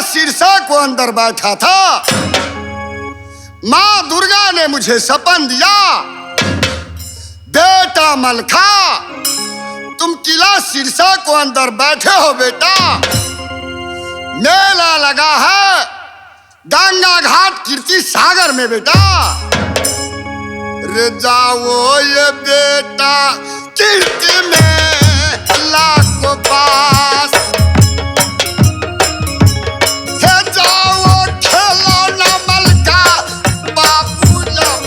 शीर्षा को अंदर बैठा था, माँ दुर्गा ने मुझे सपन दिया, बेटा मलखा तुम किला शीर्षा को अंदर बैठे हो बेटा, मेला लगा है गंगा घाट कीर्ति सागर में बेटा, रे जाओ ये बेटा कीर्ति में लाखों पास, हे जाओ खेलो ना मलका बापू जब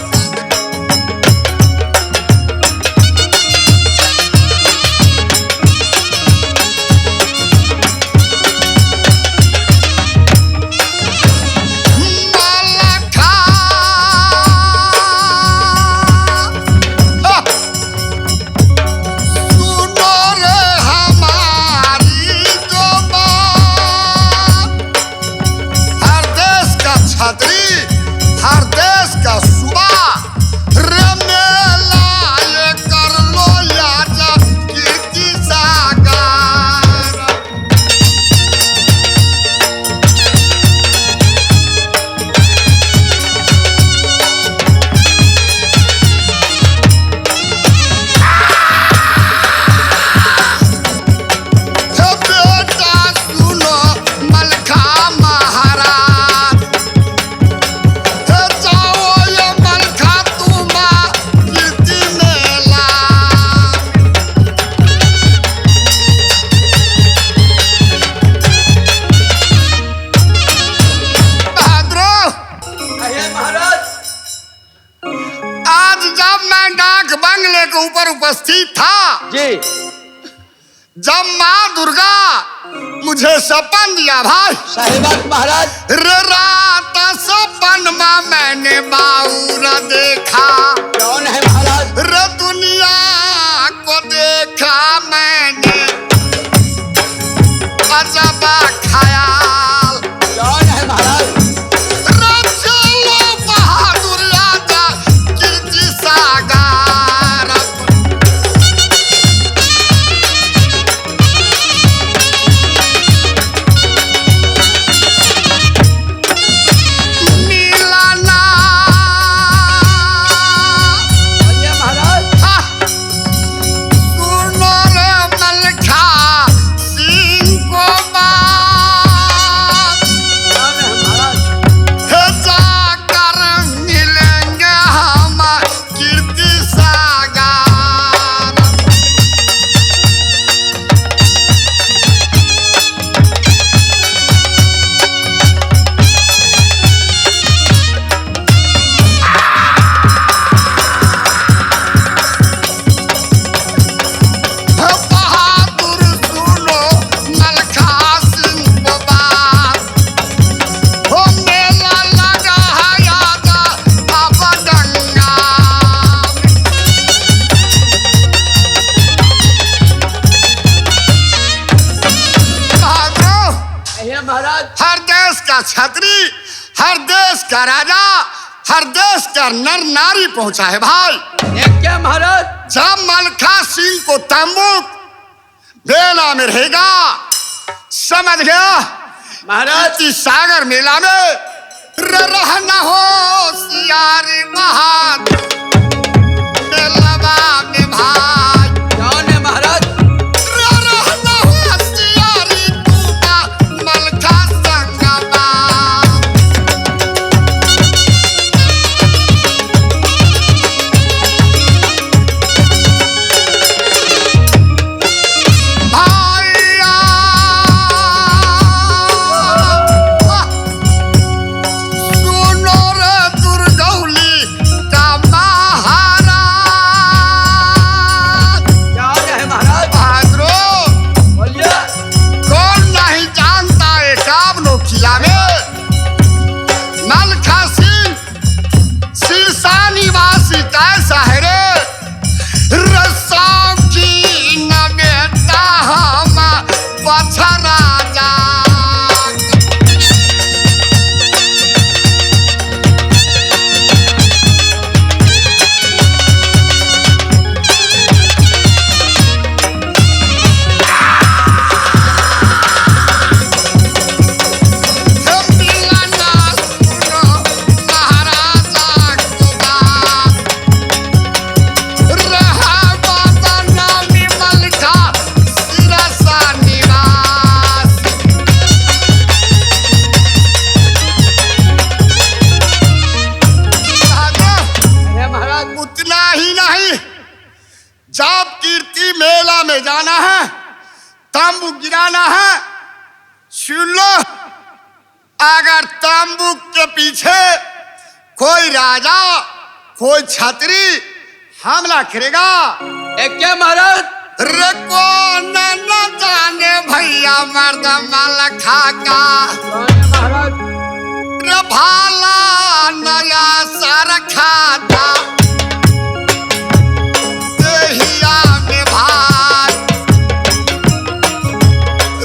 हर देश का सुबह रमेला ये कर लो याजा कीर्ति सागर, बेटा सुनो मलखा महाराज, बंगले के ऊपर उपस्थित था जी, जब माँ दुर्गा मुझे सपन दिया भाई साहिबात महाराज, रे रात सपन में मैंने बाउरा देखा, कौन है महाराज? रे दुनिया को देखा मैंने अजबा ख्याल, कौन है महाराज? रे चलो बहादुर राजा कीर्ति सागर, हर देश का छत्री, हर देश का राजा, हर देश का नर नारी पहुंचा है भाई। ये क्या महाराज? जब मलखा सिंह को तंबूक मेला में रहेगा, समझ गया महाराज? कीर्ति सागर मेला में रहना हो सियारी बहादुर मेलवा में भाई, कौन है महाराज? रहना हो सियारी तूबा मलखा संगमा, भाइया सुनो रे दुर्गौली का महाराज, कौन है महाराज? बहादुरो बोलिए। कौन नहीं जानता है काबनो किला में मलखा सिंह शीर्षा निवासी कैसा है रे, रस्सों की न बेटा हम पछरा जा, कोई राजा कोई छात्री हमला करेगा। एक क्या महाराज? रे कौन न जाने भैया मर्द माल खाका, कौन है महाराज? रे भाला नया सर खाता देहिया में भाग,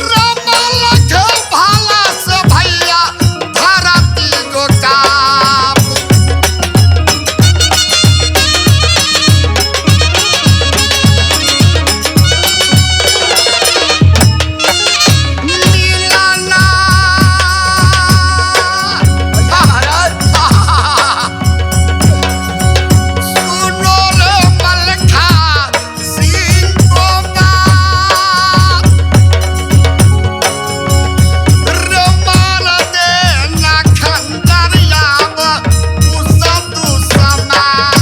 रे माल के भाला से भैया धरती को काप। मिलाना महाराज सुनो रे मलखा सिंह को बात, रे मार देना खंजर याब उसम तू समान।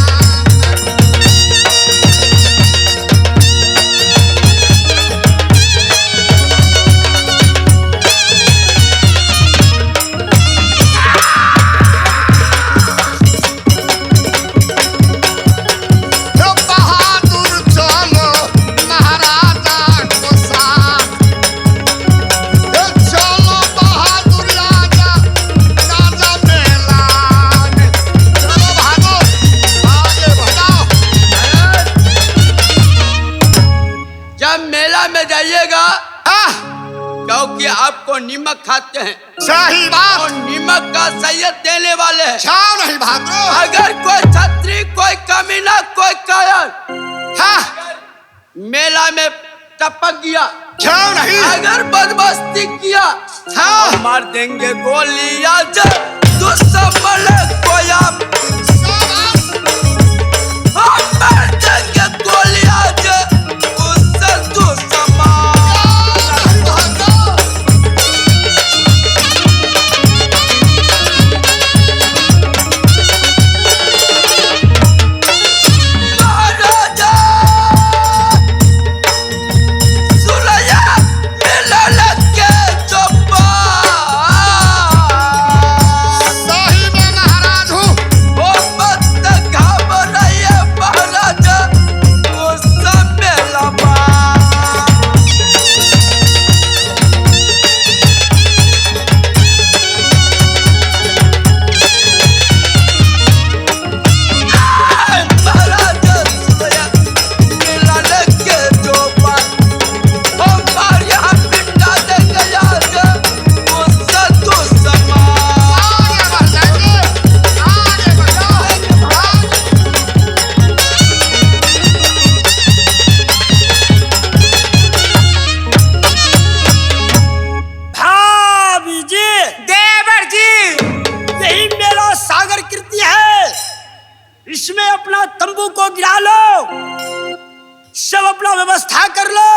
रे बहादुर चलो महाराजा को साथ, रे चलो बहादुर राजा राजा मेला में। चलो बहादुर आगे बढ़ाओ। महाराज, जब मेला में जाइएगा आह, क्योंकि आपको नीमक खाते हैं सही और बात, नीमक का सैयद देने वाले हैं। छाव नहीं बहादुर। अगर कोई छत्री, कोई कमीना, कोई कायर हाँ, मेला में टपक गया, छाव नहीं। अगर बदमाशी किया हाँ, तो मार देंगे गोलियां दुश्मन को आप शाबाश। हम मार देंगे गोलियां उससे दुश्मन। बहादुर महाराजा सुरैया मेला लगे चौपा, सही में महाराज हूँ। ओ मत घबराइए महाराजा उस मेला बा। महाराजा सुरैया मेला लगे चौपा, हम यहाँ पिटा देंगे उससे दुश्मन। आगे बढ़ जाएंगे, आगे बढ़ो। भाभी जी, देवर जी, यही मेरा सागर कृति है। इसमें अपना तंबू को गिरा लो, सब अपना व्यवस्था कर लो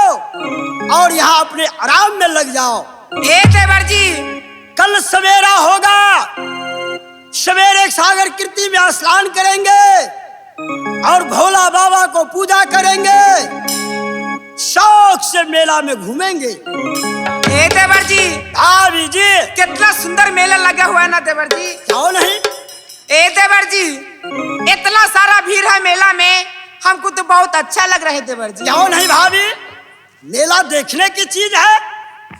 और यहाँ अपने आराम में लग जाओ। ए देवर जी, कल सवेरा होगा, सवेरे सागर कृति में स्नान करेंगे और भोला बाबा को पूजा करेंगे, शौक से मेला में घूमेंगे। ए देवर जी, भाभी जी, कितना सुंदर मेला लगा हुआ है ना देवर जी। क्यों नहीं? ए देवर जी, इतना सारा भीड़ है मेला में, हमको तो बहुत अच्छा लग रहा है देवर जी। क्यों नहीं भाभी? मेला देखने की चीज है।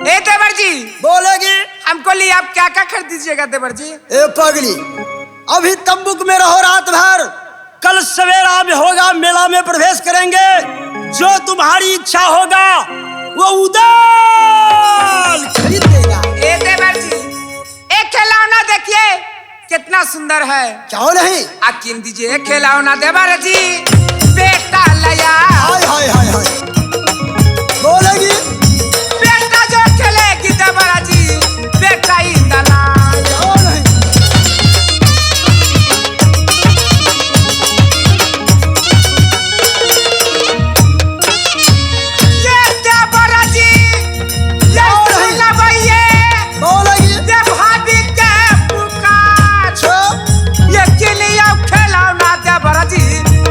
ए देवर जी, बोलेगी हमको लिए आप क्या क्या खरीद दीजिएगा देवर जी? ए पगली, अभी तंबुक में रहो रात भर, कल सवेरा में होगा मेला में प्रवेश करेंगे, जो तुम्हारी इच्छा होगा वो उदार खरीद देगा। ए देवर जी, एक खिलौना देखिए कितना सुंदर है। क्यों नहीं? आ किन दीजिए एक खिलौना देवर जी, बेटा लया। हाय हाय हाय हाय, बोलेगी बेटा जो खेलेगी देवर जी, बेटा ही दलाल। क्यों नहीं? ये देवर जी, ये सुन भैया, बोलेगी ये भाभी के पुकार। छो, ये किलिया खिलौना देवर जी,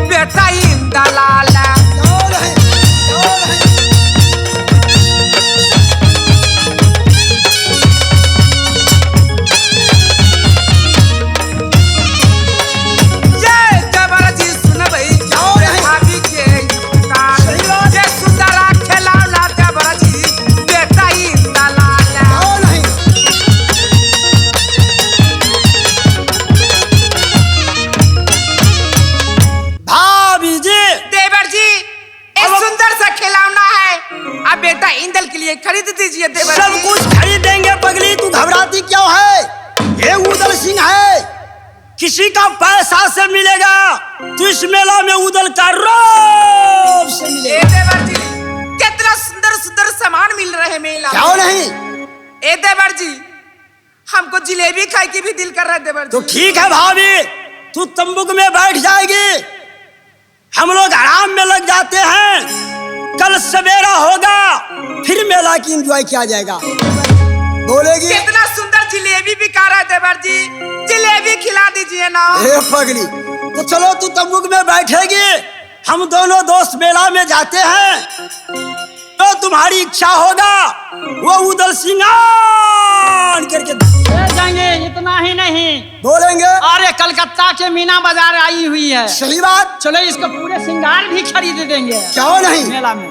बेटा ही दलाल। क्यों नहीं? किसी का पैसा से मिलेगा तो इस मेला में उदल का रोब से ए मिलेगा। देवर जी, कितना सुंदर सुंदर सामान मिल रहे हैं मेला क्यों में। नहीं? ए देवर जी, हमको जिलेबी खाए की भी दिल कर रहा है देवर जी। तो ठीक है भाभी, तू तंबुक में बैठ जाएगी, हम लोग आराम में लग जाते हैं। कल सवेरा होगा फिर मेला की एंजॉय किया जाएगा। बोलेगी? कितना सुंदर जिलेबी बिका रहा है देवर जी, जिलेबी खिला दीजिए ना। ए पगली, तो चलो तू तंबुक में बैठेगी, हम दोनों दोस्त मेला में जाते हैं। तो तुम्हारी इच्छा होगा वो उदल सिंगार करके ले जाएंगे। इतना ही नहीं, बोलेंगे। अरे कलकत्ता के मीना बाजार आई हुई है। सही बात। चलो इसको पूरे श्रृंगार भी खरीद देंगे क्यों नहीं? मेला में।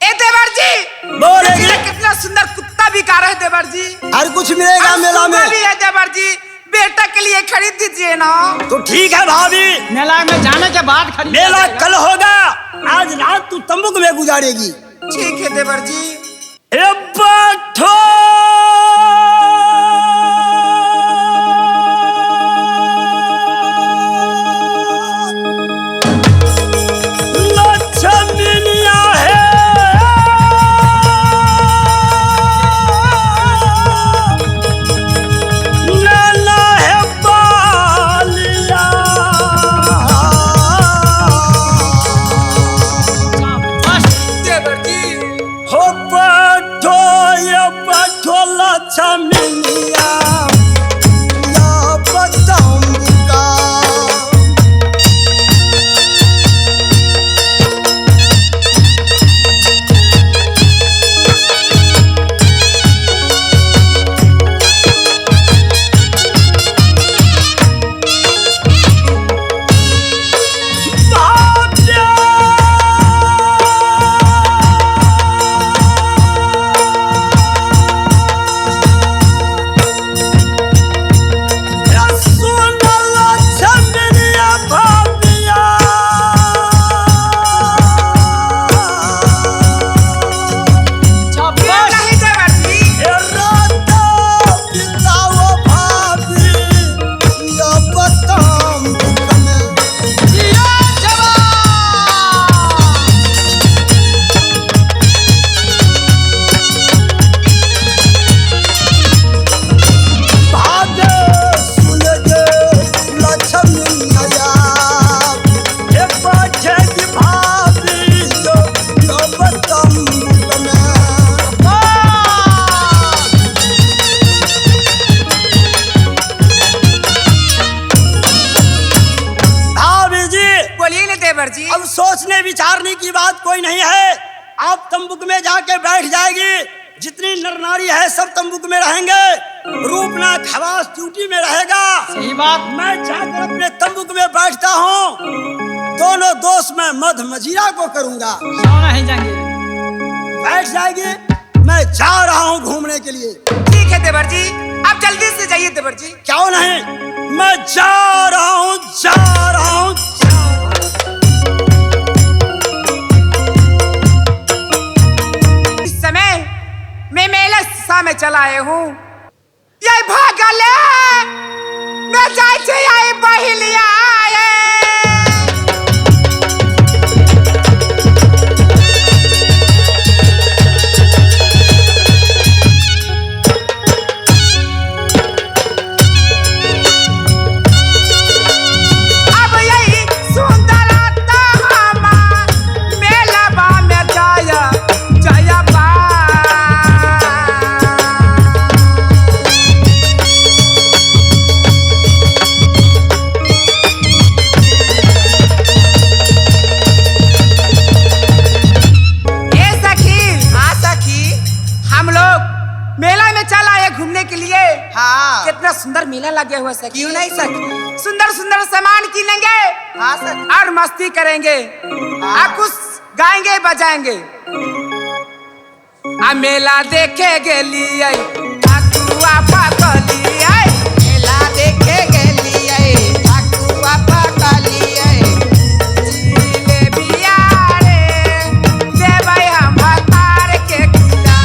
ए देवर जी, बोलेगी? देखिए कितना सुंदर कुत्ता बिका रहा है देवर जी। हर कुछ मिलेगा और मेला सूगा में। भी है देवर जी, बेटा के लिए खरीद दीजिए ना। तो ठीक है भाभी, मेला में जाने के बाद खरीद मेला कल होगा, आज रात तू तंबुक में गुजारेगी। ठीक है देवर जी। ए बैठो लक्ष्मीनिया है, नाना है बालिया। देवर जी, हो बैठो ये बैठो लक्ष्मीनिया या बतंबुका। नहीं देवर जी, बोलिए ना देवर जी। अब सोचने विचारने की बात कोई नहीं है, आप तंबुक में जाके बैठ जाएगी। जितनी नर नारी है सब तंबुक में रहेंगे, रूपना खवास ड्यूटी में रहेगा। सही बात। मैं जाकर अपने तंबुक में बैठता हूँ, दोनों दोस्त मैं मध मजीरा को करूंगा। क्यों नहीं जाएंगे? बैठ जाएगी, मैं जा रहा हूँ घूमने के लिए। ठीक है देवर जी, आप जल्दी से जाइए देवर जी। क्यों नहीं, मैं जा रहा हूँ, जा रहा हूँ। इस समय मैं मेले सा में चला आए हूँ। ये भागले मैं जाए छे आई बहिलिया आए। अब यही सुंदरता हमार मेलबा में जाया जया बा। ए सखी, हाँ सखी, हम लोग मेला में चल आए घूमने के लिए। हाँ, कितना सुंदर मेला लगे हुआ सखी। क्यों नहीं सखी, सुंदर सुंदर सामान किनेंगे। हाँ सखी, और मस्ती करेंगे। आप कुछ गाएंगे बजाएंगे। आ मेला देखे गेलिए ठकुआ पकलिए, मेला देखे गेलिए ठकुआ पकलिए। जिलेबिया रे देबै हम भतार के खिला।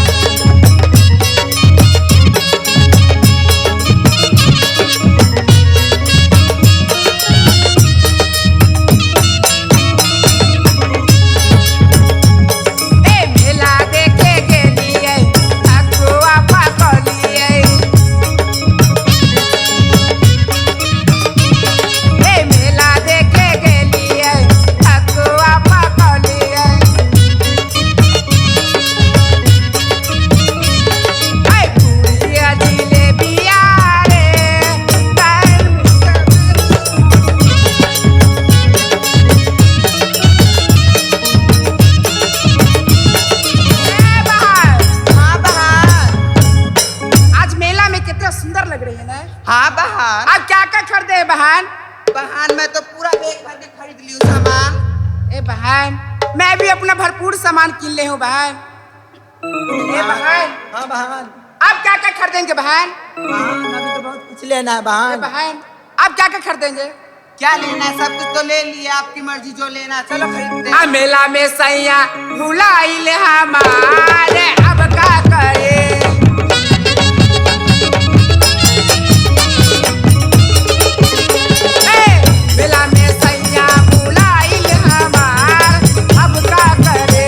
हाँ बहन। अब क्या क्या खरीदे बहन? बहन मैं तो पूरा बैग भर के खरीद ली हूँ सामान। ए बहन मैं भी अपना भरपूर सामान किन ले हूँ बहन। ए बहन। हाँ बहन। अब क्या क्या खरीदेंगे बहन? बहन अभी तो बहुत कुछ लेना है ए बहन। बहन अब क्या क्या खरीदेंगे? क्या लेना है? सब कुछ तो ले लिया, आपकी मर्जी जो लेना है। चलो खरीदते आ हैं। मेला में सैया भुलाइल हमारे अब का करे। मेला में सैया भुलाइल हमार अब का करे।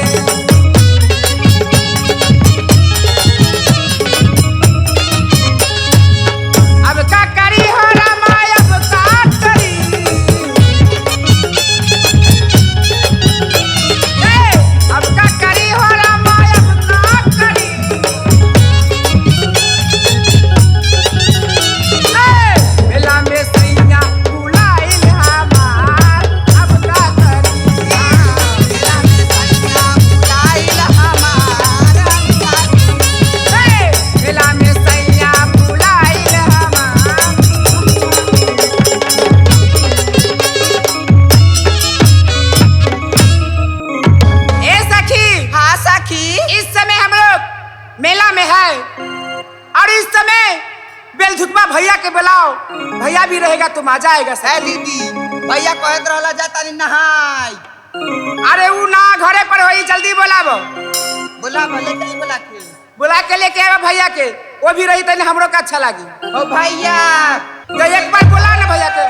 अब का करी हो रामा अब का करी। अब का करी हो रामा अब का करी। मेला में सैया भुलाइल हमार अब का करी। मेला में सैया भुलाइल हमार अब का करी। मेला में सैया भुलाइल हमार। ए सखी। हाँ सखी। इस समय हम लोग मेला में है और इस समय बेलझुकवा भैया के बुलाओ। भैया भी रहेगा तो मजा आएगा है सर। दीदी, भैया कहत रहला जाता नहीं नहाय। अरे वो ना घरे पर होई, जल्दी बुलावो। बोला भले कहीं बोला के। बुला के लेके आवा भैया के, वो भी रही तने हमरो का अच्छा लागी। ओ भैया। तो एक बार बुला ना भैया के।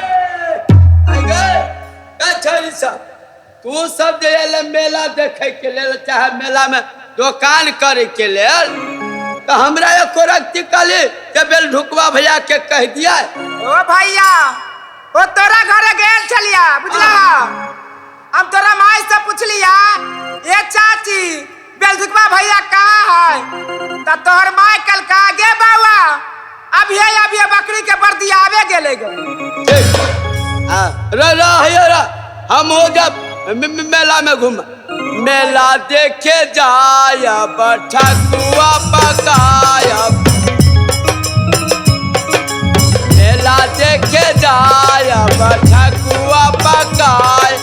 तू सब जे मेला देखे के लेल चाहे मेला में दुकान करे के लेल तो हमरा एको रत्ती काली के बेलझुकवा भैया के कह दिया। ओ भैया वो तोरा घरे गेल चलिया बुझला। हम तोरा माई से पूछ लिया ये चाची बेलझुकवा भैया कहाँ है तो तोहर माई कल का गे बाबा अभी बकरी के बर्दी आवे गेले गो। हम हो जब मेला में घूम मेला देखे जाया ठकुआ पकाया। मेला देखे जाया ठकुआ पकाए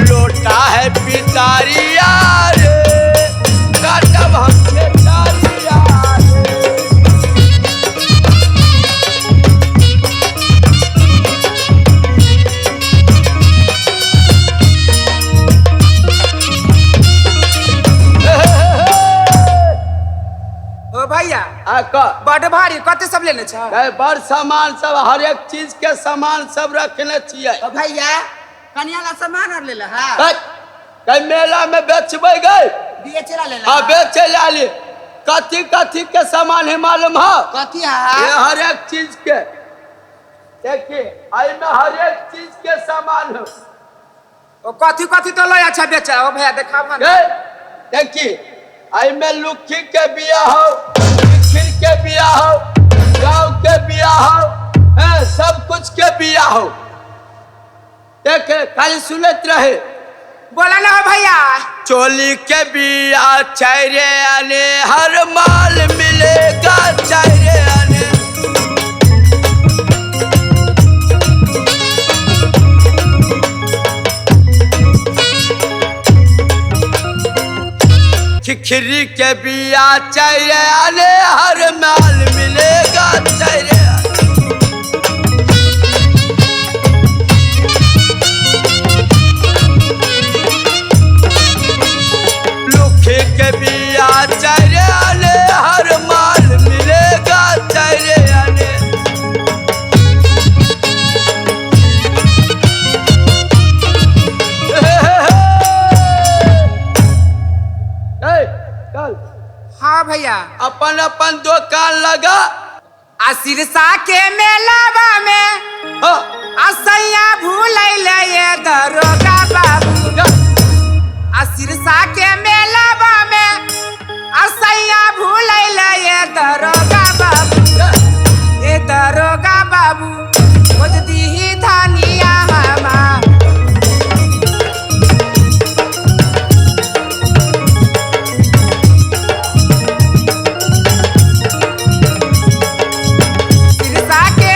लोटा है पितारिया रे काटब हम खेतारिया रे। ओ भैया आका बड़ भारी कते सब लेने छ? बड़ सामान सब हर एक चीज के सामान सब रखने छिए। ओ भैया कन्या ला सामान और ले ला। हाँ कई मेला में बेचबे गए बेचला ले ला। हाँ बेचे लाली कथी कथी के सामान है मालूम है? कथी ये है? हर एक चीज के देखिए आई में हर एक चीज के सामान है। ओ कथी कथी तो लो अच्छा बेचा। ओ भैया देखाव ना। देखिए आई में लुखी के बिया हो, खीर के बिया हो, गाँव के बिया हो, सब कुछ के बिया हो। देखे खाली सुनत रहे। बोला ना हो भैया। चोली के बिया चायरे आने हर माल मिलेगा चायरे आने। खिखरी के बिया चायरे आने हर माल मिलेगा चायरे आने। लुखी के बिया चायरे आने हर माल मिलेगा चायरे आने। कल हाँ भैया। अपन अपन दुकान लगा। आ सिरसा के मेलावा में हाँ, असैया भूलैल ये दरोगा बाबू। आ सिरसा के मेलावा में असैया भूलैल ये दरोगा बाबू। ये दरोगा बाबू खोज दीही धनिया हमार। सिरसा के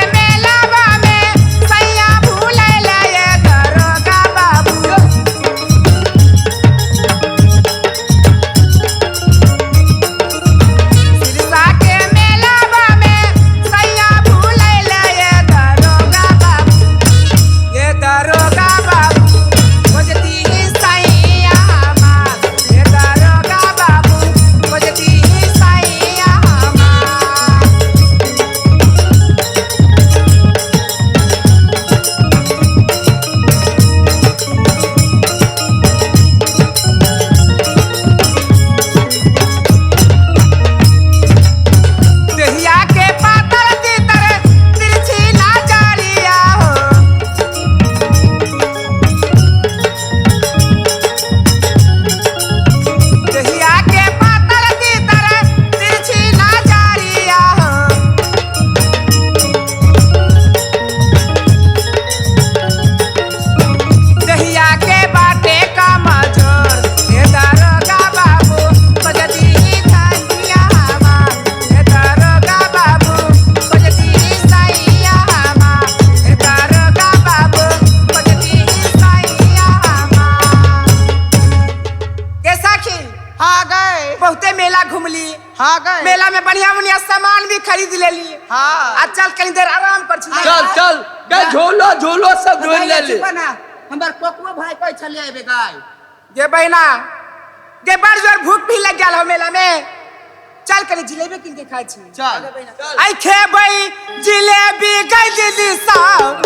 हाँ आज चल कहीं देर आराम कर छी। चल चल के झूलो झूलो सब झूल ले ले। हमार कोकुआ भाई कोई चले आबे गाय गे बहना गे बड़ जोर भूख भी लग गया हो मेला में। चल कहीं जिलेबी किन के खाई छी। चल आई खेबै जिलेबी गई दीदी साहब